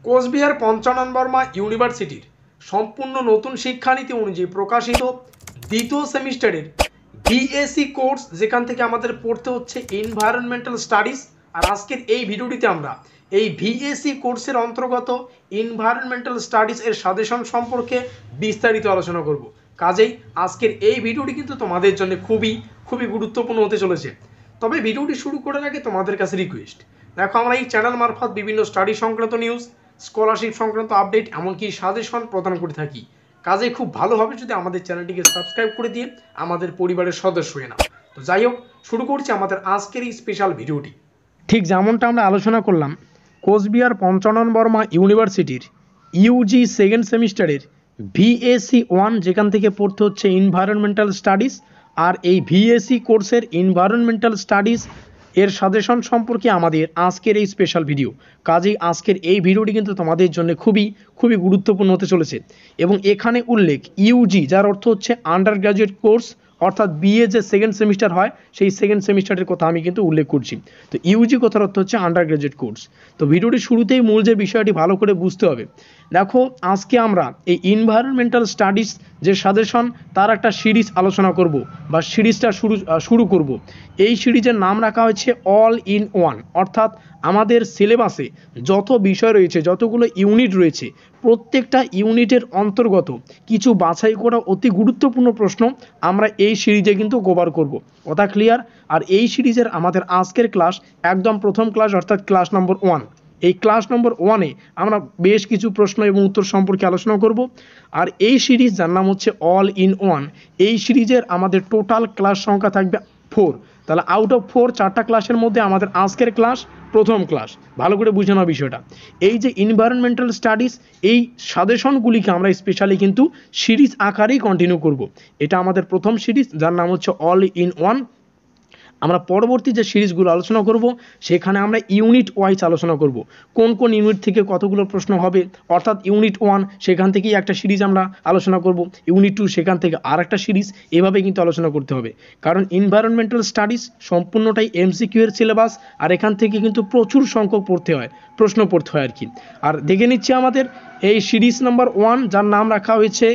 কোচবিহার পঞ্চানন বর্মা ইউনিভার্সিটির সম্পূর্ণ নতুন শিক্ষানীতি অনুযায়ী প্রকাশিত দ্বিতীয় সেমিস্টারের বিএসসি কোর্স, যেখান থেকে আমাদের পড়তে হচ্ছে এনভায়রনমেন্টাল স্টাডিজ। আর আজকের এই ভিডিওটিতে আমরা এই ভিএসসি কোর্সের অন্তর্গত এনভায়রনমেন্টাল স্টাডিজ এর সাজেশন সম্পর্কে বিস্তারিত আলোচনা করব। কাজেই আজকের এই ভিডিওটি কিন্তু তোমাদের জন্য খুবই গুরুত্বপূর্ণ হতে চলেছে। তবে ভিডিওটি শুরু করার আগে তোমাদের কাছে রিকোয়েস্ট, দেখো আমরা এই চ্যানেল মারফত বিভিন্ন স্টাডি সংক্রান্ত নিউজ, স্কলারশিপ সংক্রান্ত আপডেট, এমনকি সাজেশন প্রদান করে থাকি। কাজে খুব ভালো হবে যদি আমাদের চ্যানেলটিকে সাবস্ক্রাইব করে দিয়ে আমাদের পরিবারের সদস্য হয়ে নাও। তো যাই হোক, শুরু করছি আমাদের আজকের এই স্পেশাল ভিডিওটি। ঠিক যেমনটা আমরা আলোচনা করলাম, কোচবিহার পঞ্চানন বর্মা ইউনিভার্সিটির ইউজি সেকেন্ড সেমিস্টারের ভিএসসি 1, যেখান থেকে পড়তে হচ্ছে এনভায়রনমেন্টাল স্টাডিজ। আর এই ভিএসসি কোর্সের এনভায়রনমেন্টাল স্টাডিজ এর সাজেশন সম্পর্কে আমাদের আজকের এই স্পেশাল ভিডিও। কাজেই আজকের এই ভিডিওটি কিন্তু তোমাদের জন্য খুবই গুরুত্বপূর্ণ হতে চলেছে। এবং এখানে উল্লেখ ইউজি, যার অর্থ হচ্ছে আন্ডার গ্র্যাজুয়েট কোর্স, অর্থাৎ বিএ যে সেকেন্ড সেমিস্টার হয় সেই সেকেন্ড সেমিস্টারের কথা আমি কিন্তু উল্লেখ করছি। তো ইউজি কথার অর্থ হচ্ছে আন্ডার গ্র্যাজুয়েট কোর্স। তো ভিডিওটির শুরুতেই মূল যে বিষয়টি ভালো করে বুঝতে হবে। দেখো, আজকে আমরা এই এনভায়রনমেন্টাল স্টাডিজ যে সাজেশন তার একটা সিরিজ আলোচনা করব, বা সিরিজটা শুরু করব। এই সিরিজের নাম রাখা হয়েছে অল ইন ওয়ান, অর্থাৎ আমাদের সিলেবাসে যত বিষয় রয়েছে, যতগুলো ইউনিট রয়েছে, প্রত্যেকটা ইউনিটের অন্তর্গত কিছু বাছাই করা অতি গুরুত্বপূর্ণ প্রশ্ন আমরা এই সিরিজে কিন্তু কভার করব। কথা ক্লিয়ার? আর এই সিরিজের আমাদের আজকের ক্লাস একদম প্রথম ক্লাস, অর্থাৎ ক্লাস নম্বর 1। এই ক্লাস নম্বর 1-এ আমরা বেশ কিছু প্রশ্ন এবং উত্তর সম্পর্কে আলোচনা করব। আর এই সিরিজ, যার নাম হচ্ছে অল ইন ওয়ান, এই সিরিজের আমাদের টোটাল ক্লাস সংখ্যা থাকবে 4। তাহলে আউট অফ 4 4টা ক্লাসের মধ্যে আমাদের আজকের ক্লাস প্রথম ক্লাস। ভালো করে বুঝে নাও বিষয়টা। এই যে এনভায়রনমেন্টাল স্টাডিজ, এই সাজেশনগুলিকে আমরা স্পেশালি কিন্তু সিরিজ আকারেই কন্টিনিউ করব। এটা আমাদের প্রথম সিরিজ, যার নাম হচ্ছে অল ইন ওয়ান। আমরা পরবর্তী যে সিরিজগুলো আলোচনা করব সেখানে আমরা ইউনিট ওয়াইজ আলোচনা করব, কোন কোন ইউনিট থেকে কতগুলো প্রশ্ন হবে। অর্থাৎ ইউনিট 1 সেখান থেকেই একটা সিরিজ আমরা আলোচনা করব, ইউনিট 2 সেখান থেকে আর একটা সিরিজ, এভাবে কিন্তু আলোচনা করতে হবে। কারণ এনভায়রনমেন্টাল স্টাডিজ সম্পূর্ণটাই এমসিকিউ এর সিলেবাস, আর এখান থেকে কিন্তু প্রচুর সংখ্যক প্রশ্ন পড়তে হয় আর কি। আর দেখে নিচ্ছি আমাদের এই সিরিজ নাম্বার 1, যার নাম রাখা হয়েছে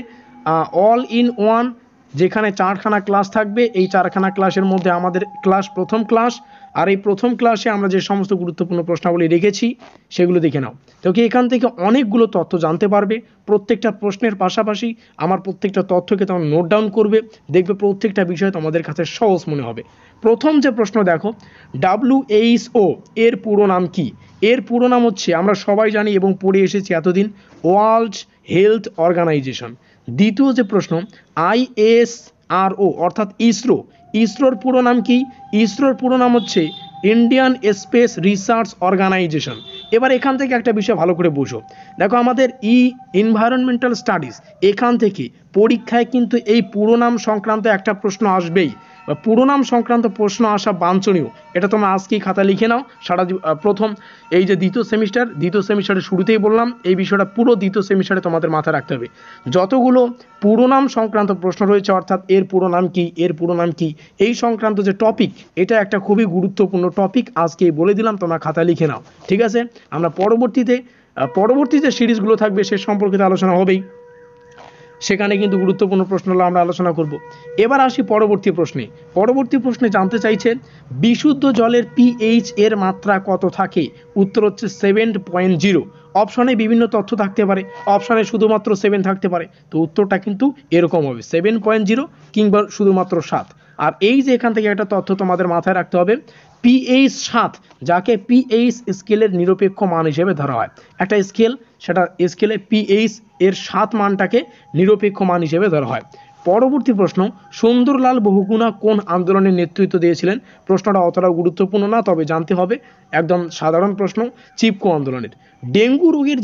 অল ইন ওয়ান, যেখানে 4খানা ক্লাস থাকবে। এই 4খানা ক্লাসের মধ্যে আমাদের ক্লাস প্রথম ক্লাস। আর এই প্রথম ক্লাসে আমরা যে সমস্ত গুরুত্বপূর্ণ প্রশ্নাবলী রেখেছি সেগুলো দেখে নাও। তো কি এখান থেকে অনেকগুলো তথ্য জানতে পারবে। প্রত্যেকটা প্রশ্নের পাশাপাশি আমার প্রত্যেকটা তথ্যকে তোমরা নোট ডাউন করবে, দেখবে প্রত্যেকটা বিষয় তোমাদের কাছে সহজ মনে হবে। প্রথম যে প্রশ্ন দেখো, WHO এর পুরো নাম কি? এর পুরো নাম হচ্ছে, আমরা সবাই জানি এবং পড়ে এসেছি এতদিন, ওয়ার্ল্ড হেলথ অর্গানাইজেশন। দ্বিতীয় যে প্রশ্ন, ISRO অর্থাৎ ইসরোর পুরো নাম কি? ইসরোর পুরো নাম হচ্ছে ইন্ডিয়ান স্পেস রিসার্চ অর্গানাইজেশন। এবার এখান থেকে একটা বিষয় ভালো করে বুঝো। দেখো, আমাদের এনভায়রনমেন্টাল স্টাডিজ, এখান থেকে পরীক্ষায় কিন্তু এই পুরো নাম সংক্রান্ত একটা প্রশ্ন আসবেই, বা পুরো নাম সংক্রান্ত প্রশ্ন আসা বাঞ্ছনীয়। এটা তোমরা আজকেই খাতা লিখে নাও। প্রথম এই যে দ্বিতীয় সেমিস্টারের শুরুতেই বললাম, এই বিষয়টা পুরো দ্বিতীয় সেমিস্টারে তোমাদের মাথায় রাখতে হবে। যতগুলো পুরো নাম সংক্রান্ত প্রশ্ন রয়েছে, অর্থাৎ এর পুরো নাম কি, এই সংক্রান্ত যে টপিক, এটা একটা খুবই গুরুত্বপূর্ণ টপিক। আজকেই বলে দিলাম, তোমরা খাতা লিখে নাও, ঠিক আছে? আমরা পরবর্তী যে সিরিজগুলো থাকবে সে সম্পর্কিত আলোচনা হবেই, সেখানে কিন্তু গুরুত্বপূর্ণ প্রশ্নগুলো আমরা আলোচনা করব। এবার আসি পরবর্তী প্রশ্নে জানতে চাইছে, বিশুদ্ধ জলের পিএইচ এর মাত্রা কত থাকে? উত্তর হচ্ছে 7.0। অপশনে বিভিন্ন তথ্য থাকতে পারে, অপশনে শুধুমাত্র 7 থাকতে পারে। তো উত্তরটা কিন্তু এরকম হবে 7.0 কিংবা শুধুমাত্র 7। আর এই যে এখান থেকে একটা তথ্য তোমাদের মাথায় রাখতে হবে, পিএইচ 7, যাকে পিএইচ স্কেলের নিরপেক্ষ মান হিসেবে ধরা হয়। একটা স্কেল, সেটা স্কেলে পিএইচ এর 7 মানটাকে নিরপেক্ষ মান হিসেবে ধরা হয়। পরবর্তী প্রশ্ন, সুন্দরলাল বহুগুণা কোন আন্দোলনের নেতৃত্ব দিয়েছিলেন? প্রশ্নটা অতটা গুরুত্বপূর্ণ না, তবে জানতে হবে, একদম সাধারণ প্রশ্ন, চিপকো আন্দোলনের। ডেঙ্গু রোগের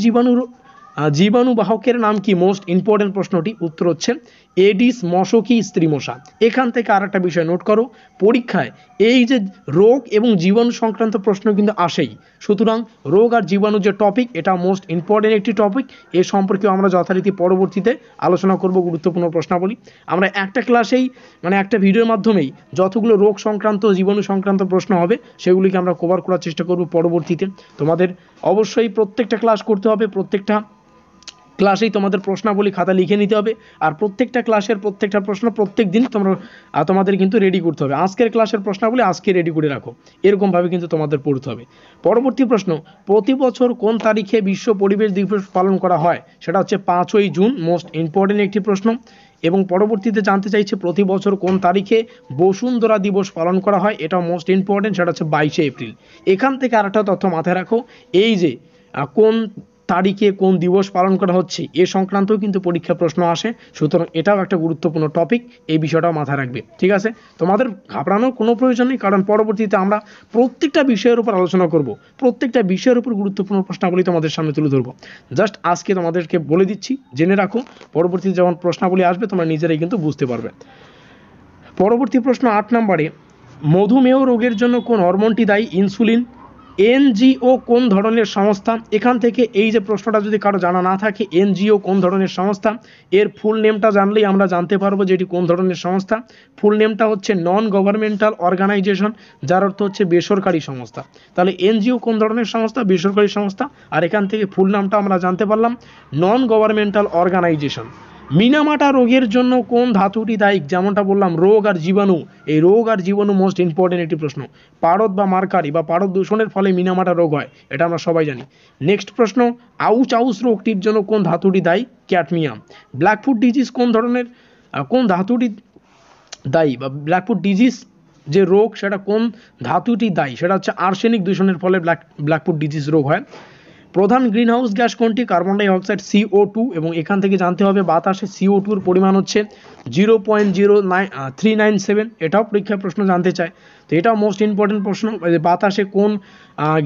জীবাণুবাহকের নাম কি? মোস্ট ইম্পর্টেন্ট প্রশ্নটি। উত্তর হচ্ছে এডিস মশকি স্ত্রী মশা। এখান থেকে আর একটা বিষয় নোট করো, পরীক্ষায় এই যে রোগ এবং জীবাণু সংক্রান্ত প্রশ্ন কিন্তু আসেই, সুতরাং রোগ আর জীবাণু যে টপিক এটা মোস্ট ইম্পর্টেন্ট একটি টপিক। এ সম্পর্কেও আমরা যথারীতি পরবর্তীতে আলোচনা করব গুরুত্বপূর্ণ প্রশ্নাবলী। আমরা একটা ক্লাসেই মানে একটা ভিডিওর মাধ্যমেই যতগুলো রোগ সংক্রান্ত জীবাণু সংক্রান্ত প্রশ্ন হবে সেগুলিকে আমরা কভার করার চেষ্টা করব পরবর্তীতে। তোমাদের অবশ্যই প্রত্যেকটা ক্লাস করতে হবে, প্রত্যেকটা ক্লাসেই তোমাদের প্রশ্নাবলী খাতা লিখে নিতে হবে, আর প্রত্যেকটা ক্লাসের প্রত্যেকটা প্রশ্ন প্রত্যেক দিন তোমাদের কিন্তু রেডি করতে হবে। আজকের ক্লাসের প্রশ্নাবলী আজকে রেডি করে রাখো, এরকমভাবে কিন্তু তোমাদের পড়তে হবে। পরবর্তী প্রশ্ন, প্রতি বছর কোন তারিখে বিশ্ব পরিবেশ দিবস পালন করা হয়? সেটা হচ্ছে 5ই জুন, মোস্ট ইম্পর্টেন্ট একটি প্রশ্ন। এবং পরবর্তীতে জানতে চাইছে প্রতি বছর কোন তারিখে বসুন্ধরা দিবস পালন করা হয়? এটা মোস্ট ইম্পর্টেন্ট, সেটা হচ্ছে 22শে এপ্রিল। এখান থেকে আরেকটা তথ্য মাথায় রাখো, এই যে কোন তারিখে কোন দিবস পালন করা হচ্ছে এ সংক্রান্তও কিন্তু পরীক্ষা প্রশ্ন আসে, সুতরাং এটাও একটা গুরুত্বপূর্ণ টপিক, এই বিষয়টাও মাথায় রাখবে। ঠিক আছে, তোমাদের ঘাবড়ানোর কোনো প্রয়োজন নেই, কারণ পরবর্তীতে আমরা প্রত্যেকটা বিষয়ের উপর আলোচনা করব, প্রত্যেকটা বিষয়ের উপর গুরুত্বপূর্ণ প্রশ্নাবলী তোমাদের সামনে তুলে ধরবো। জাস্ট আজকে তোমাদেরকে বলে দিচ্ছি, জেনে রাখো, পরবর্তীতে যখন প্রশ্নাবলী আসবে তোমরা নিজেরাই কিন্তু বুঝতে পারবে। পরবর্তী প্রশ্ন 8 নম্বরে, মধুমেহ রোগের জন্য কোন হরমোনটি দায়ী? ইনসুলিন। এনজিও কোন ধরনের সংস্থা? এখান থেকে এই যে প্রশ্নটা যদি কারো জানা না থাকে, এনজিও কোন ধরনের সংস্থা, এর ফুল নেমটা জানলেই আমরা জানতে পারবো যে এটি কোন ধরনের সংস্থা। ফুল নেমটা হচ্ছে নন গভর্নমেন্টাল অর্গানাইজেশন, যার অর্থ হচ্ছে বেসরকারি সংস্থা। তাহলে এনজিও কোন ধরনের সংস্থা? বেসরকারি সংস্থা। আর এখান থেকে ফুল নামটা আমরা জানতে পারলাম, নন গভর্নমেন্টাল অর্গানাইজেশন। মিনামাটা রোগের জন্য কোন ধাতুটি দায়ী? যেমনটা বললাম, রোগ আর জীবাণু, এই রোগ আর জীবাণু মোস্ট ইম্পর্টেন্ট একটি প্রশ্ন। পারদ বা মার্কারি বা পারদ দূষণের ফলে মিনামাটা রোগ হয়, এটা আমরা সবাই জানি। নেক্সট প্রশ্ন, আউচ রোগটির জন্য কোন ধাতুটি দায়ী? ক্যাডমিয়াম। ব্ল্যাকফুট ডিজিজ কোন ধাতুটি দায়ী, বা ব্ল্যাকফুট ডিজিজ যে রোগ সেটা কোন ধাতুটি দায়ী? সেটা হচ্ছে আর্সেনিক দূষণের ফলে ব্ল্যাকফুট ডিজিজ রোগ হয়। প্রধান গ্রিনহাউস গ্যাস কোনটি? Carbon die oxide, CO2। এবং এখান থেকে জানতে হবে বাতাসে CO2 পরিমাণ হচ্ছে 0.0397, এটাও পরীক্ষার প্রশ্ন জানতে চায়, তো এটাও মোস্ট ইম্পর্টেন্ট প্রশ্ন। বাতাসে কোন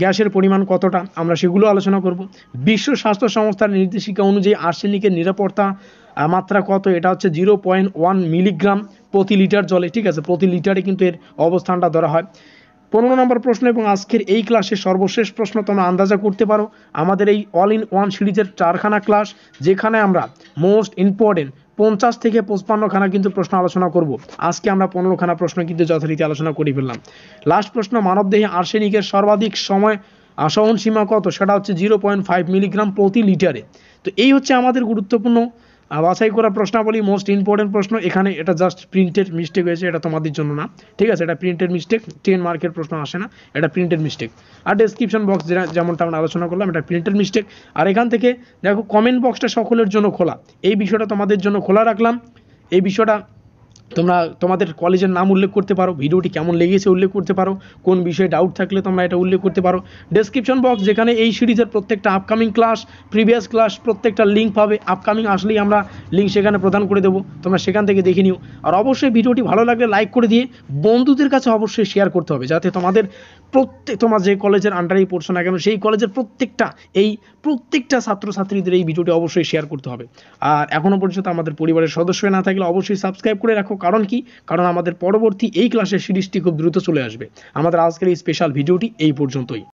গ্যাসের পরিমাণ কতটা, আমরা সেগুলো আলোচনা করব। বিশ্ব স্বাস্থ্য সংস্থার নির্দেশিকা অনুযায়ী আর্সেনিকের নিরাপত্তা মাত্রা কত? এটা হচ্ছে 0.1 মিলিগ্রাম প্রতি লিটার জলে। ঠিক আছে, প্রতি লিটারে কিন্তু এর অবস্থানটা ধরা হয়। 15 নম্বর প্রশ্ন এবং আজকের এই ক্লাসের সর্বশেষ প্রশ্ন, তোমরা আন্দাজা করতে পারো, আমাদের এই অল ইন ওয়ান সিরিজের 4খানা ক্লাস, যেখানে আমরা মোস্ট ইম্পর্টেন্ট 50 থেকে 55 খানা কিন্তু প্রশ্ন আলোচনা করব। আজকে আমরা 15 খানা প্রশ্ন কিন্তু যথারীতি আলোচনা করে ফেললাম। লাস্ট প্রশ্ন, মানবদেহে আর্সেনিকের সর্বাধিক সময় সহনসীমা কত? সেটা হচ্ছে 0.5 মিলিগ্রাম প্রতি লিটারে। তো এই হচ্ছে আমাদের গুরুত্বপূর্ণ বাছাই করা প্রশ্নাবলী, মোস্ট ইম্পর্টেন্ট প্রশ্ন। এখানে এটা জাস্ট প্রিন্টের মিস্টেক হয়েছে, এটা তোমাদের জন্য না, ঠিক আছে, এটা প্রিন্টের মিস্টেক, 10 মার্কের প্রশ্ন আসে না, এটা প্রিন্টের মিস্টেক। আর ডেসক্রিপশন বক্স যেমনটা আমরা আলোচনা করলাম, এটা প্রিন্টের মিস্টেক। আর এখান থেকে দেখো কমেন্ট বক্সটা সকলের জন্য খোলা, এই বিষয়টা তোমাদের জন্য খোলা রাখলাম। এই বিষয়টা তোমরা তোমাদের কলেজের নাম উল্লেখ করতে পারো, ভিডিওটি কেমন লেগেছে উল্লেখ করতে পারো, কোন বিষয়ে ডাউট থাকলে তোমরা এটা উল্লেখ করতে পারো। ডেসক্রিপশন বক্স, যেখানে এই সিরিজের প্রত্যেকটা আপকামিং ক্লাস, প্রিভিয়াস ক্লাস প্রত্যেকটা লিঙ্ক পাবে, আপকামিং আসলেই আমরা লিঙ্ক সেখানে প্রদান করে দেবো, তোমরা সেখান থেকে দেখে নিও। আর অবশ্যই ভিডিওটি ভালো লাগলে লাইক করে দিয়ে বন্ধুদের কাছে অবশ্যই শেয়ার করতে হবে, যাতে তোমার যে কলেজের আন্ডারেই পড়ছো না কেন সেই কলেজের প্রত্যেকটা ছাত্রছাত্রীদের এই ভিডিওটি অবশ্যই শেয়ার করতে হবে। আর এখনও পর্যন্ত আমাদের পরিবারের সদস্য না থাকলে অবশ্যই সাবস্ক্রাইব করে রাখো, কারণ কি, কারণ আমাদের পরবর্তী এই ক্লাসের সিরিজটি খুব দ্রুত চলে আসবে। আমাদের আজকের এই স্পেশাল ভিডিওটি এই পর্যন্তই।